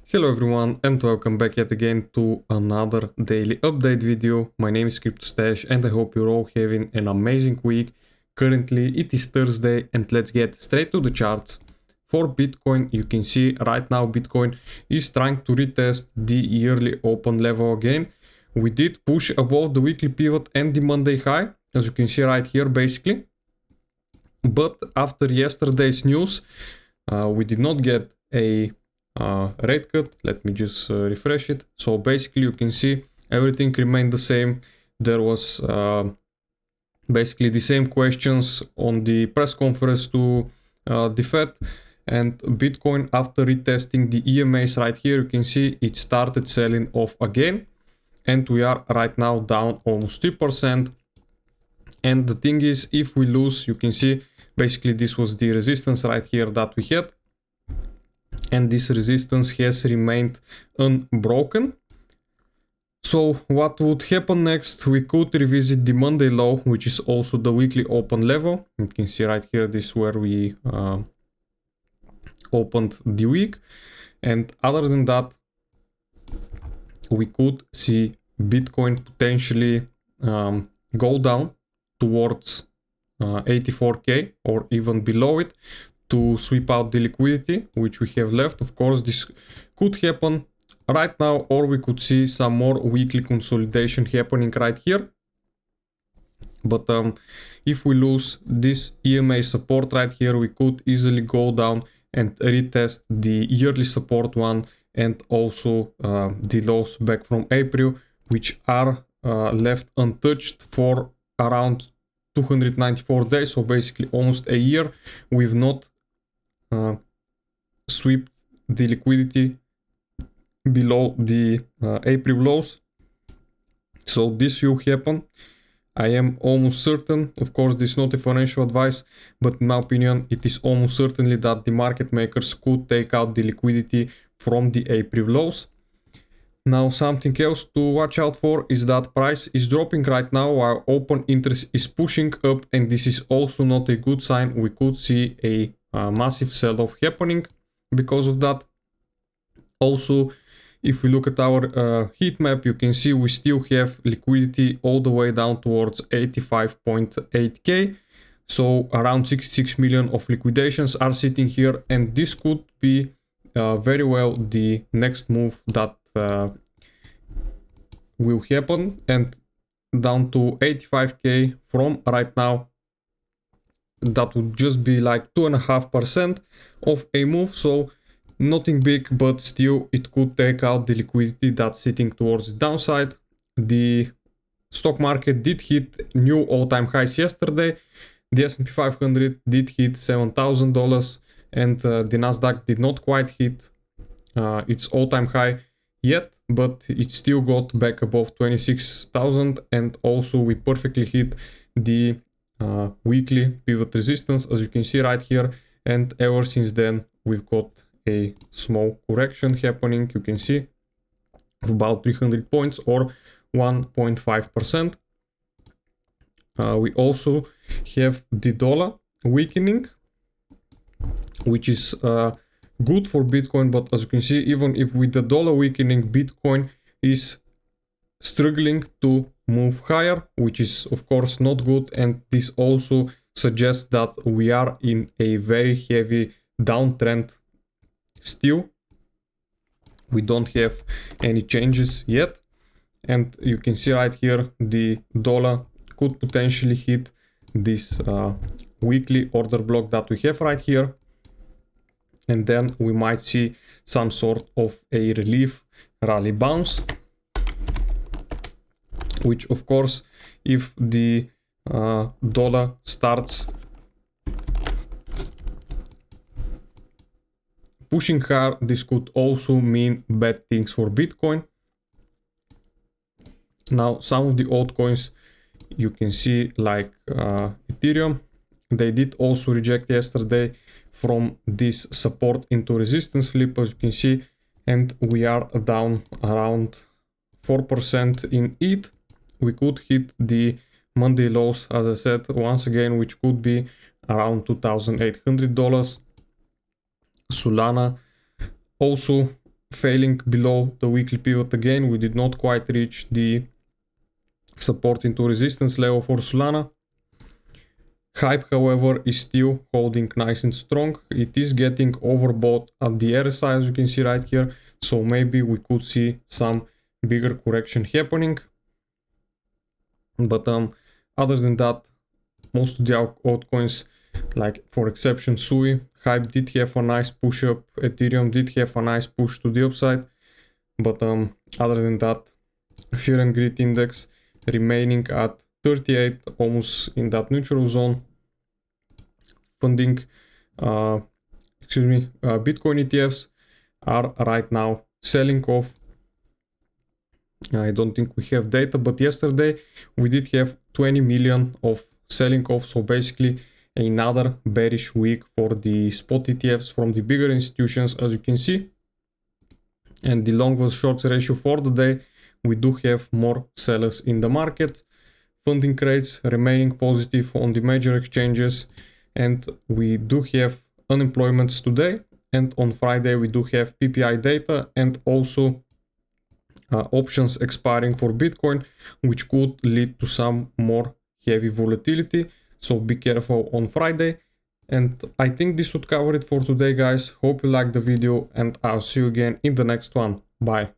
Hello everyone and welcome back yet again to another daily update video. My name is CryptoStash and I hope you're all having an amazing week. Currently it is Thursday and let's get straight to the charts. For Bitcoin, you can see right now Bitcoin is trying to retest the yearly open level again. We did push above the weekly pivot and the Monday high, as you can see right here basically. But after yesterday's news, we did not get a rate cut. Let me just refresh it. So basically you can see everything remained the same. There was basically the same questions on the press conference to the Fed, and Bitcoin, after retesting the EMAs right here, you can see it started selling off again, and we are right now down almost 3%. And the thing is, if we lose, you can see basically this was the resistance right here that we had, and this resistance has remained unbroken. So what would happen next? We could revisit the Monday low, which is also the weekly open level. You can see right here, this is where we opened the week. And other than that, we could see Bitcoin potentially go down towards 84k or even below it to sweep out the liquidity which we have left. Of course, this could happen right now, or we could see some more weekly consolidation happening right here. But if we lose this EMA support right here, we could easily go down and retest the yearly support one, and also the lows back from April, which are left untouched for around 294 days, so basically almost a year. We've not swept the liquidity below the April lows, so this will happen. I am almost certain. Of course, this is not a financial advice, but in my opinion, it is almost certainly that the market makers could take out the liquidity from the April lows. Now, something else to watch out for is that price is dropping right now while open interest is pushing up, and this is also not a good sign. We could see a massive sell-off happening because of that. Also, if we look at our heat map, you can see we still have liquidity all the way down towards 85.8k. So around 66 million of liquidations are sitting here, and this could be very well the next move that will happen, and down to 85k from right now, that would just be like 2.5% of a move. So nothing big, but still it could take out the liquidity that's sitting towards the downside. The stock market did hit new all-time highs yesterday. The S&P 500 did hit $7,000, and the Nasdaq did not quite hit its all-time high yet, but it still got back above 26,000, and also we perfectly hit the weekly pivot resistance, as you can see right here. And ever since then, we've got a small correction happening, you can see, of about 300 points or 1.5%. We also have the dollar weakening, which is good for Bitcoin, but as you can see, even if with the dollar weakening, Bitcoin is struggling to move higher, which is of course not good, and this also suggests that we are in a very heavy downtrend still. We don't have any changes yet, and you can see right here the dollar could potentially hit this weekly order block that we have right here, and then we might see some sort of a relief rally bounce, which of course, if the dollar starts pushing hard, this could also mean bad things for Bitcoin. Now, some of the altcoins you can see, like Ethereum, they did also reject yesterday from this support into resistance flip, as you can see, and we are down around 4% in ETH. We could hit the Monday lows, as I said, once again, which could be around $2,800. Solana also failing below the weekly pivot again. We did not quite reach the support into resistance level for Solana. Hype, however, is still holding nice and strong. It is getting overbought at the RSI, as you can see right here, so maybe we could see some bigger correction happening. But other than that, most of the altcoins, like for exception Sui, Hype did have a nice push up, Ethereum did have a nice push to the upside, but other than that, Fear and Greed index remaining at 38, almost in that neutral zone. Funding, Bitcoin ETFs are right now selling off. I don't think we have data, but yesterday we did have 20 million of selling off, so basically another bearish week for the spot ETFs from the bigger institutions, as you can see. And the long versus short ratio for the day, we do have more sellers in the market. Funding rates remaining positive on the major exchanges, and we do have unemployments today, and on Friday we do have PPI data and also options expiring for Bitcoin, which could lead to some more heavy volatility, so be careful on Friday. And I think this would cover it for today, guys. Hope you liked the video, and I'll see you again in the next one. Bye.